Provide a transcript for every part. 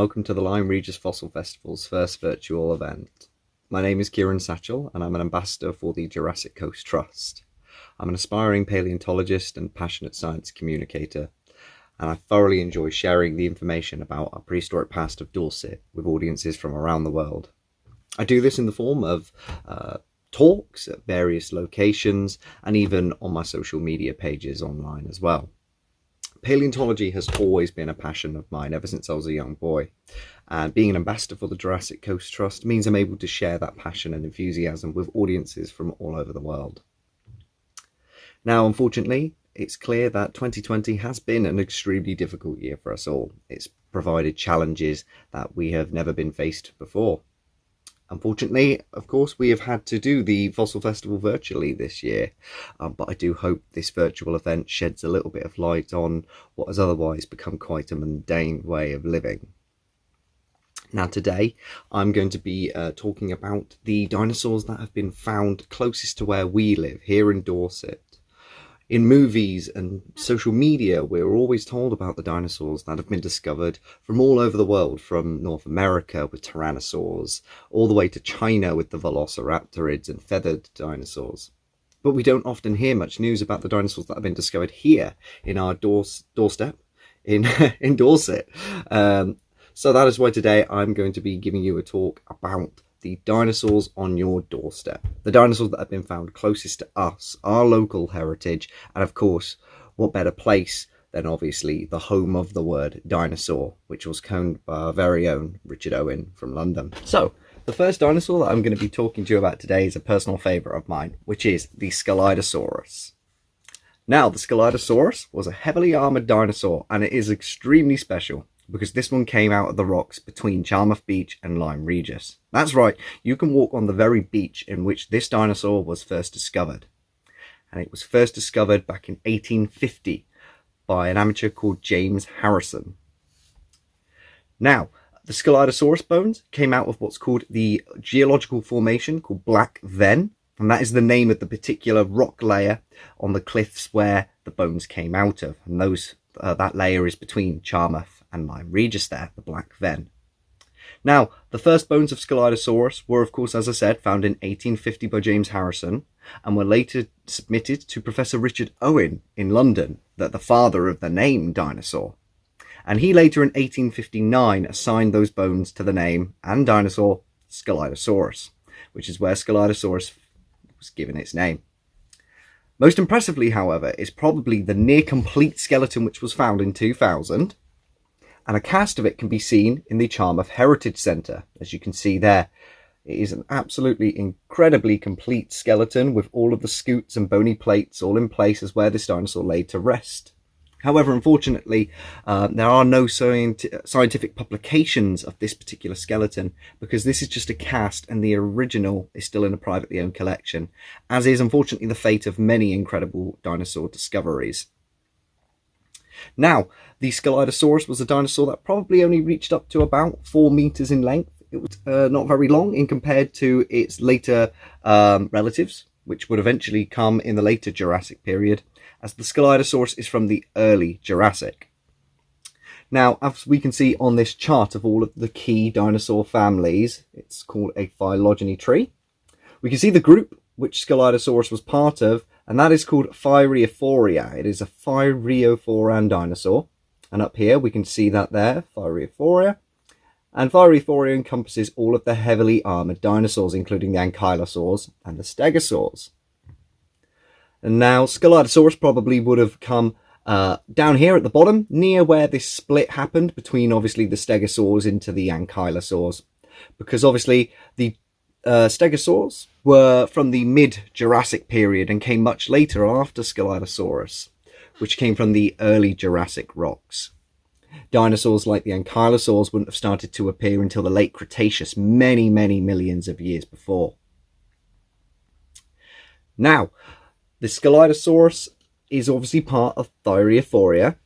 welcome to the Lyme Regis Fossil Festival's first virtual event. My name is Kieran Satchell and I'm an ambassador for the Jurassic Coast Trust. I'm an aspiring paleontologist and passionate science communicator, and I thoroughly enjoy sharing the information about our prehistoric past of Dorset with audiences from around the world. I do this in the form of talks at various locations and even on my social media pages online as well. Paleontology has always been a passion of mine ever since I was a young boy, and being an ambassador for the Jurassic Coast Trust means I'm able to share that passion and enthusiasm with audiences from all over the world. Now, unfortunately, it's clear that 2020 has been an extremely difficult year for us all. It's provided challenges that we have never been faced before. Unfortunately, of course, we have had to do the Fossil Festival virtually this year, but I do hope this virtual event sheds a little bit of light on what has otherwise become quite a mundane way of living. Now today, I'm going to be talking about the dinosaurs that have been found closest to where we live, here in Dorset. In movies and social media, we're always told about the dinosaurs that have been discovered from all over the world, from North America with tyrannosaurs, all the way to China with the velociraptorids and feathered dinosaurs. But we don't often hear much news about the dinosaurs that have been discovered here in our doorstep in Dorset. So that is why today I'm going to be giving you a talk about the dinosaurs on your doorstep, the dinosaurs that have been found closest to us, our local heritage, and of course, what better place than obviously the home of the word dinosaur, which was coined by our very own Richard Owen from London. So, the first dinosaur that I'm going to be talking to you about today is a personal favourite of mine, which is the Skeletosaurus. Now, the Skeletosaurus was a heavily armoured dinosaur, and it is extremely special, because this one came out of the rocks between Charmouth Beach and Lyme Regis. That's right, you can walk on the very beach in which this dinosaur was first discovered. And it was first discovered back in 1850 by an amateur called James Harrison. Now, the Skeletosaurus bones came out of what's called the geological formation called Black Ven, and that is the name of the particular rock layer on the cliffs where the bones came out of. And that layer is between Charmouth and Lyme Regis there, the Black Ven. Now, the first bones of Skeletosaurus were, of course, as I said, found in 1850 by James Harrison, and were later submitted to Professor Richard Owen in London, the father of the name dinosaur. And he later in 1859 assigned those bones to the name and dinosaur Skeletosaurus, which is where Skeletosaurus was given its name. Most impressively, however, is probably the near-complete skeleton which was found in 2000, and a cast of it can be seen in the Charmouth Heritage Centre, as you can see there. It is an absolutely incredibly complete skeleton with all of the scutes and bony plates all in place as where this dinosaur lay to rest. However, unfortunately, there are no scientific publications of this particular skeleton, because this is just a cast and the original is still in a privately owned collection, as is unfortunately the fate of many incredible dinosaur discoveries. Now, the Skeletosaurus was a dinosaur that probably only reached up to about 4 meters in length. It was not very long in compared to its later relatives, which would eventually come in the later Jurassic period, as the Skeletosaurus is from the early Jurassic. Now, as we can see on this chart of all of the key dinosaur families, it's called a phylogeny tree. We can see the group which Skeletosaurus was part of, and that is called Thyreophoria. It is a Thyreophoran dinosaur. And up here we can see that there, Thyreophoria. And Thyreophoria encompasses all of the heavily armoured dinosaurs, including the Ankylosaurs and the Stegosaurs. And now Skeletosaurus probably would have come down here at the bottom, near where this split happened between obviously the Stegosaurs into the Ankylosaurs. Because obviously the Stegosaurs were from the mid-Jurassic period and came much later after Skeletosaurus, which came from the early Jurassic rocks. Dinosaurs like the Ankylosaurs wouldn't have started to appear until the late Cretaceous, many, many millions of years before. Now, the Skeletosaurus is obviously part of Thyreophoria,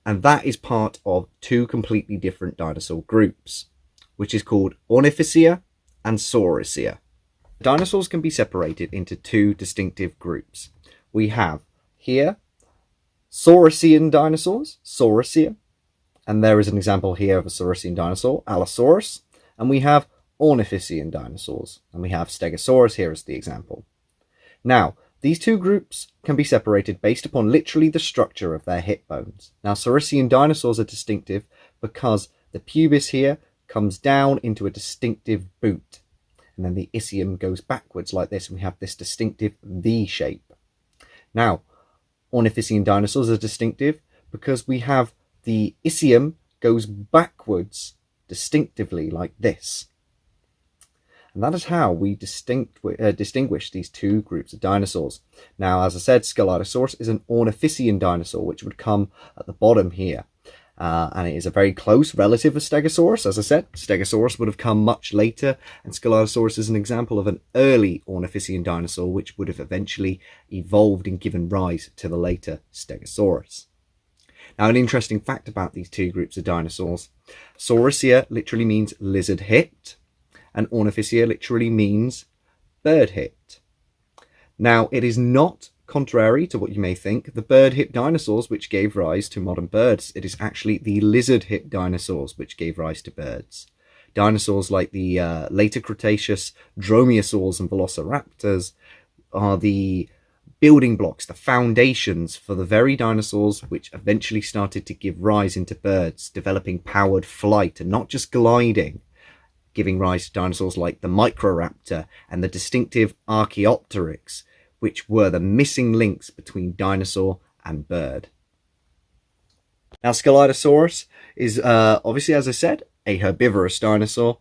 and that is part of two completely different dinosaur groups, which is called Ornithischia and Saurischia. Dinosaurs can be separated into two distinctive groups. We have here Saurischian dinosaurs, Saurischia, And there is an example here of a Saurischian dinosaur, Allosaurus, and we have Ornithischian dinosaurs, and we have Stegosaurus here as the example. Now, these two groups can be separated based upon literally the structure of their hip bones. Now, Saurischian dinosaurs are distinctive because the pubis here comes down into a distinctive boot, and then the ischium goes backwards like this, and we have this distinctive V shape. Now, Ornithischian dinosaurs are distinctive because we have the ischium goes backwards distinctively like this. And that is how we distinguish these two groups of dinosaurs. Now, as I said, Skeletosaurus is an Ornithischian dinosaur, which would come at the bottom here. And it is a very close relative of Stegosaurus. As I said, Stegosaurus would have come much later, and Skeletosaurus is an example of an early Ornithischian dinosaur, which would have eventually evolved and given rise to the later Stegosaurus. Now, an interesting fact about these two groups of dinosaurs: Sauriscia literally means lizard-hipped, and Ornithiscia literally means bird-hipped. Now, it is not contrary to what you may think, the bird-hipped dinosaurs which gave rise to modern birds. It is actually the lizard-hipped dinosaurs which gave rise to birds. Dinosaurs like the later Cretaceous dromaeosaurs and velociraptors are the building blocks, the foundations for the very dinosaurs which eventually started to give rise into birds, developing powered flight and not just gliding, giving rise to dinosaurs like the Microraptor and the distinctive Archaeopteryx, which were the missing links between dinosaur and bird. Now, Skeletosaurus is obviously, as I said, a herbivorous dinosaur,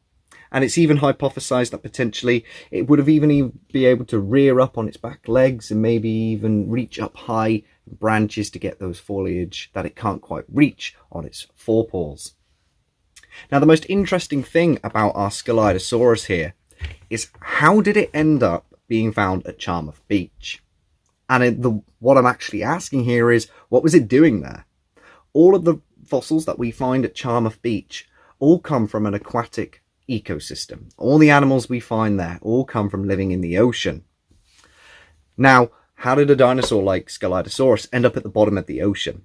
and it's even hypothesized that potentially it would have even be able to rear up on its back legs and maybe even reach up high branches to get those foliage that it can't quite reach on its forepaws. Now, the most interesting thing about our Skeletosaurus here is how did it end up being found at Charmouth Beach? And what I'm actually asking here is, what was it doing there? All of the fossils that we find at Charmouth Beach all come from an aquatic ecosystem. All the animals we find there all come from living in the ocean. Now, how did a dinosaur like Skeletosaurus end up at the bottom of the ocean?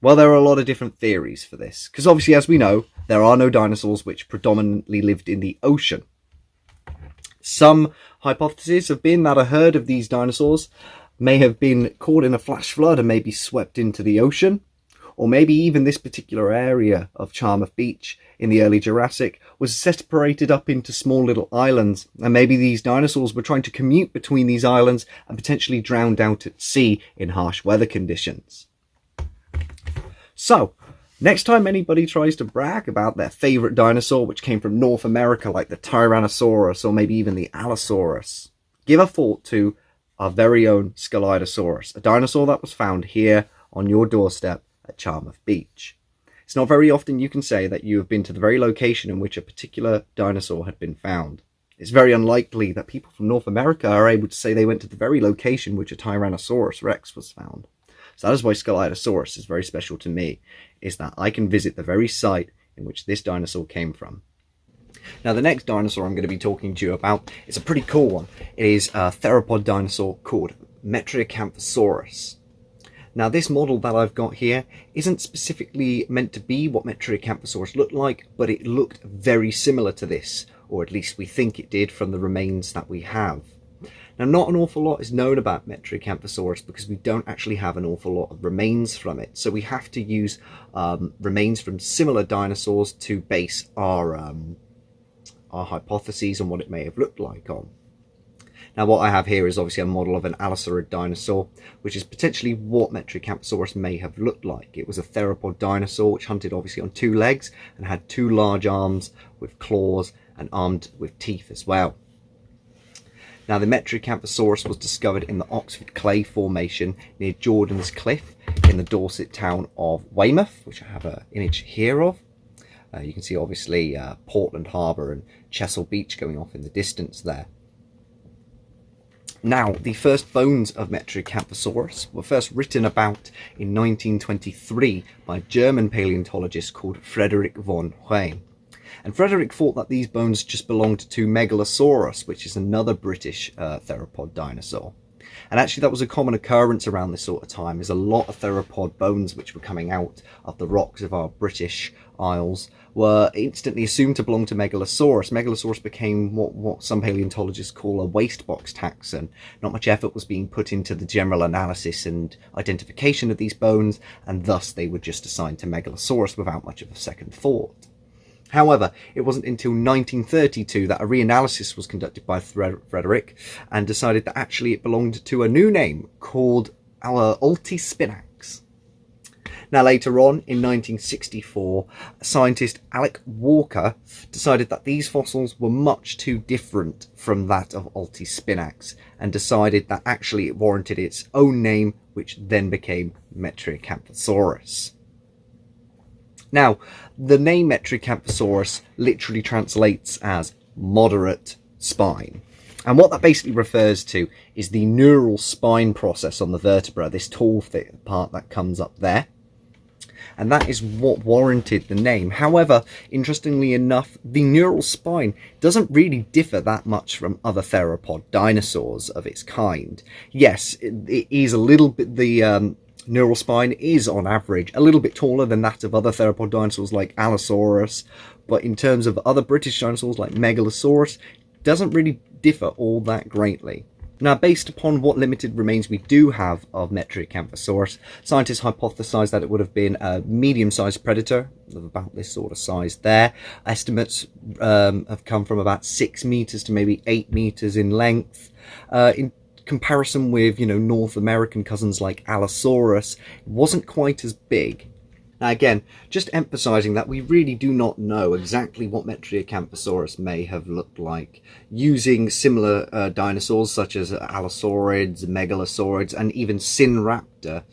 Well, there are a lot of different theories for this, because obviously, as we know, there are no dinosaurs which predominantly lived in the ocean. Some hypotheses have been that a herd of these dinosaurs may have been caught in a flash flood and maybe swept into the ocean, or maybe even this particular area of Charmouth Beach in the early Jurassic was separated up into small little islands, and maybe these dinosaurs were trying to commute between these islands and potentially drowned out at sea in harsh weather conditions. So, next time anybody tries to brag about their favourite dinosaur which came from North America, like the Tyrannosaurus or maybe even the Allosaurus, give a thought to our very own Skeletosaurus, a dinosaur that was found here on your doorstep at Charmouth Beach. It's not very often you can say that you have been to the very location in which a particular dinosaur had been found. It's very unlikely that people from North America are able to say they went to the very location which a Tyrannosaurus Rex was found. So that is why Skeletosaurus is very special to me, is that I can visit the very site in which this dinosaur came from. Now, the next dinosaur I'm going to be talking to you about is a pretty cool one. It is a theropod dinosaur called Metriocanthosaurus. Now, this model that I've got here isn't specifically meant to be what Metriocanthosaurus looked like, but it looked very similar to this, or at least we think it did from the remains that we have. Now, not an awful lot is known about Metriocanthosaurus because we don't actually have an awful lot of remains from it. So we have to use remains from similar dinosaurs to base our hypotheses on what it may have looked like on. Now, what I have here is obviously a model of an allosaurid dinosaur, which is potentially what Metriocanthosaurus may have looked like. It was a theropod dinosaur which hunted obviously on two legs and had two large arms with claws and armed with teeth as well. Now, the Metriocanthosaurus was discovered in the Oxford Clay Formation near Jordan's Cliff in the Dorset town of Weymouth, which I have an image here of. You can see obviously Portland Harbour and Chesil Beach going off in the distance there. Now, the first bones of Metriocanthosaurus were first written about in 1923 by a German paleontologist called Frederick von Huene. And Frederick thought that these bones just belonged to Megalosaurus, which is another British theropod dinosaur. And actually that was a common occurrence around this sort of time, as a lot of theropod bones which were coming out of the rocks of our British Isles were instantly assumed to belong to Megalosaurus. Megalosaurus became what some paleontologists call a waste box taxon. Not much effort was being put into the general analysis and identification of these bones, and thus they were just assigned to Megalosaurus without much of a second thought. However, it wasn't until 1932 that a reanalysis was conducted by Frederick and decided that actually it belonged to a new name called our Altispinax. Now later on, in 1964, scientist Alec Walker decided that these fossils were much too different from that of Altispinax and decided that actually it warranted its own name, which then became Metriocanthosaurus. Now, the name Metriocanthosaurus literally translates as moderate spine. And what that basically refers to is the neural spine process on the vertebra, this tall thick part that comes up there. And that is what warranted the name. However, interestingly enough, the neural spine doesn't really differ that much from other theropod dinosaurs of its kind. Yes, it is a little bit, the neural spine is on average a little bit taller than that of other theropod dinosaurs like Allosaurus, but in terms of other British dinosaurs like Megalosaurus, it doesn't really differ all that greatly. Now, based upon what limited remains we do have of Metriocanthosaurus, scientists hypothesized that it would have been a medium-sized predator of about this sort of size there. Estimates have come from about 6 meters to maybe 8 meters in length. In comparison with, North American cousins like Allosaurus, it wasn't quite as big. Now again, just emphasizing that we really do not know exactly what Metriocanthosaurus may have looked like. Using similar dinosaurs such as Allosaurids, Megalosaurids, and even Sinraptor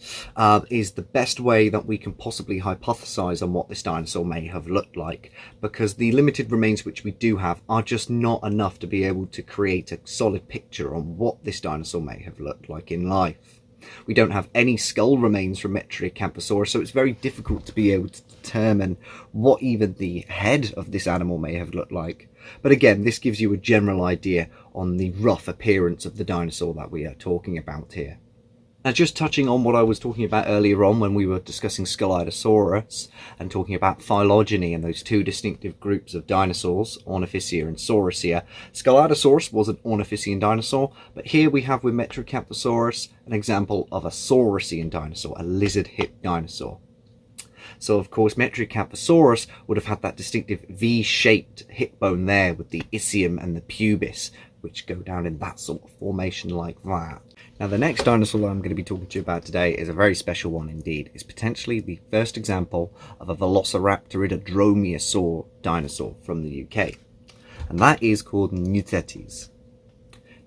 is the best way that we can possibly hypothesize on what this dinosaur may have looked like, because the limited remains which we do have are just not enough to be able to create a solid picture on what this dinosaur may have looked like in life. We don't have any skull remains from Metriocanthosaurus, so it's very difficult to be able to determine what even the head of this animal may have looked like. But again, this gives you a general idea on the rough appearance of the dinosaur that we are talking about here. Now, just touching on what I was talking about earlier on when we were discussing Skeletosaurus and talking about phylogeny and those two distinctive groups of dinosaurs, Ornithischia and Saurisschia. Skeletosaurus was an Ornithischian dinosaur, but here we have with Metriocanthosaurus an example of a Saurischian dinosaur, a lizard-hipped dinosaur. So, of course, Metriocanthosaurus would have had that distinctive V-shaped hip bone there with the ischium and the pubis, which go down in that sort of formation like that. Now, the next dinosaur that I'm going to be talking to you about today is a very special one indeed. It's potentially the first example of a Velociraptorida dromaeosaur dinosaur from the UK. And that is called Nutetis.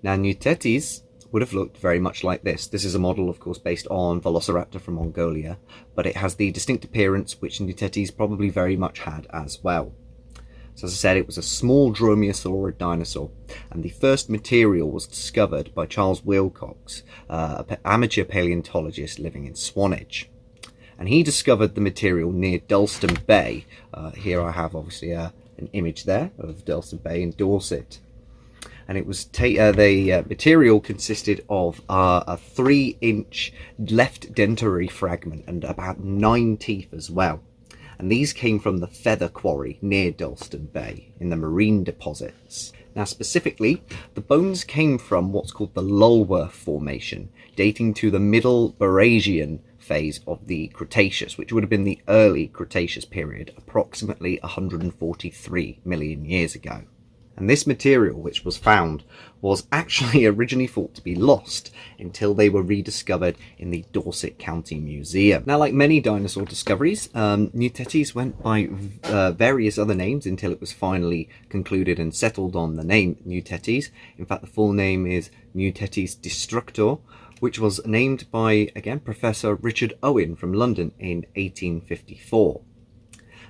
Now, Nutetis would have looked very much like this. This is a model, of course, based on Velociraptor from Mongolia, but it has the distinct appearance which Nutetis probably very much had as well. So as I said, it was a small dromaeosaurid dinosaur, and the first material was discovered by Charles Wilcox, an amateur paleontologist living in Swanage. And he discovered the material near Dorset Bay. Here I have obviously an image there of Dorset Bay in Dorset. And it was the material consisted of a 3-inch left dentary fragment and about 9 teeth as well. And these came from the Feather Quarry near Dorset Bay in the marine deposits. Now specifically, the bones came from what's called the Lulworth Formation, dating to the Middle Eurasian phase of the Cretaceous, which would have been the early Cretaceous period, approximately 143 million years ago. And this material, which was found, was actually originally thought to be lost until they were rediscovered in the Dorset County Museum. Now, like many dinosaur discoveries, Nutetis went by various other names until it was finally concluded and settled on the name Nutetis. In fact, the full name is Nutetis destructor, which was named by, again, Professor Richard Owen from London in 1854.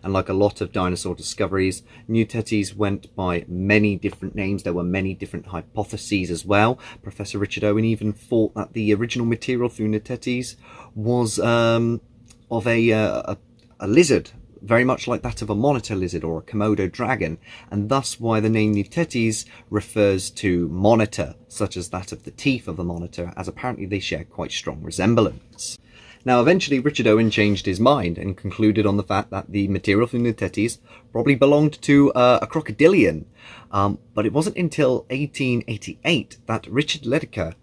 And like a lot of dinosaur discoveries, Nutetis went by many different names. There were many different hypotheses as well. Professor Richard Owen even thought that the original material through Nutetis was of a lizard very much like that of a monitor lizard or a Komodo dragon, and thus why the name Nutetis refers to monitor, such as that of the teeth of a monitor, as apparently they share quite strong resemblance. Now, eventually, Richard Owen changed his mind and concluded on the fact that the material for Nutetis probably belonged to a crocodilian. But it wasn't until 1888 that Richard Ledecker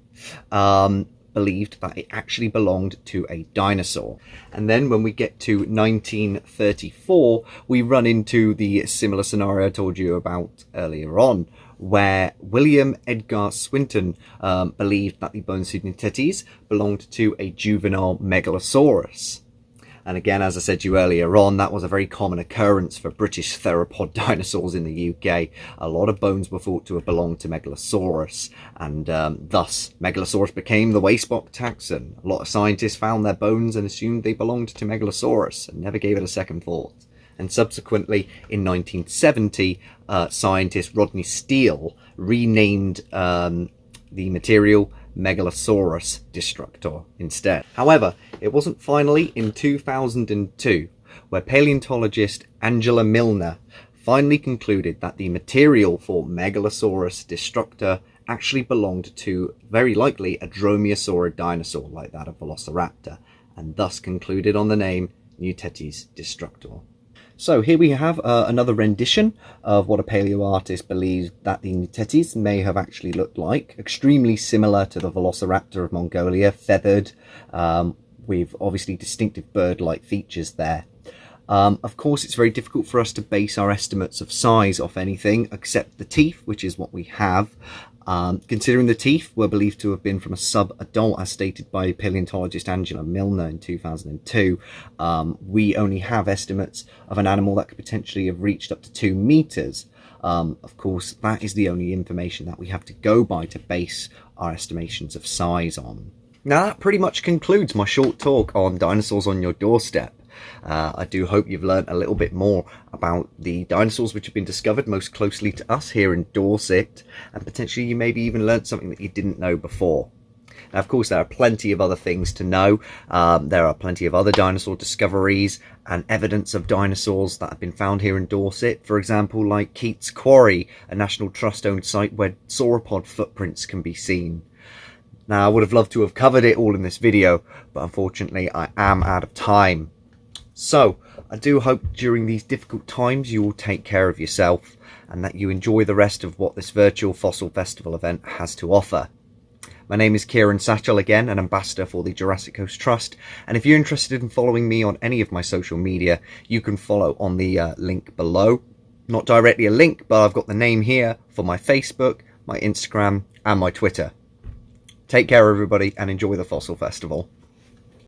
believed that it actually belonged to a dinosaur. And then when we get to 1934, we run into the similar scenario I told you about earlier on, where William Edgar Swinton believed that the bones of Nutetis belonged to a juvenile Megalosaurus. And again, as I said to you earlier on, that was a very common occurrence for British theropod dinosaurs in the UK. A lot of bones were thought to have belonged to Megalosaurus, and thus Megalosaurus became the wastebot taxon. A lot of scientists found their bones and assumed they belonged to Megalosaurus and never gave it a second thought. And subsequently, in 1970, scientist Rodney Steele renamed the material Megalosaurus destructor instead. However, it wasn't finally in 2002 where paleontologist Angela Milner finally concluded that the material for Megalosaurus destructor actually belonged to, very likely, a dromaeosaurid dinosaur like that of Velociraptor, and thus concluded on the name Nutetis destructor. So here we have another rendition of what a paleo artist believes that the Nutetis may have actually looked like. Extremely similar to the Velociraptor of Mongolia, feathered, with obviously distinctive bird-like features there. Of course, it's very difficult for us to base our estimates of size off anything except the teeth, which is what we have. Considering the teeth were believed to have been from a sub-adult, as stated by paleontologist Angela Milner in 2002, we only have estimates of an animal that could potentially have reached up to 2 meters. Of course, that is the only information that we have to go by to base our estimations of size on. Now, that pretty much concludes my short talk on dinosaurs on your doorstep. I do hope you've learned a little bit more about the dinosaurs which have been discovered most closely to us here in Dorset, and potentially you maybe even learned something that you didn't know before. Now, of course, there are plenty of other things to know. There are plenty of other dinosaur discoveries and evidence of dinosaurs that have been found here in Dorset. For example, like Keats Quarry, a National Trust-owned site where sauropod footprints can be seen. Now, I would have loved to have covered it all in this video, but unfortunately I am out of time. So, I do hope during these difficult times you will take care of yourself and that you enjoy the rest of what this virtual fossil festival event has to offer. My name is Kieran Satchell, again, an ambassador for the Jurassic Coast Trust, and if you're interested in following me on any of my social media, you can follow on the link below. Not directly a link, but I've got the name here for my Facebook, my Instagram, and my Twitter. Take care, everybody, and enjoy the fossil festival.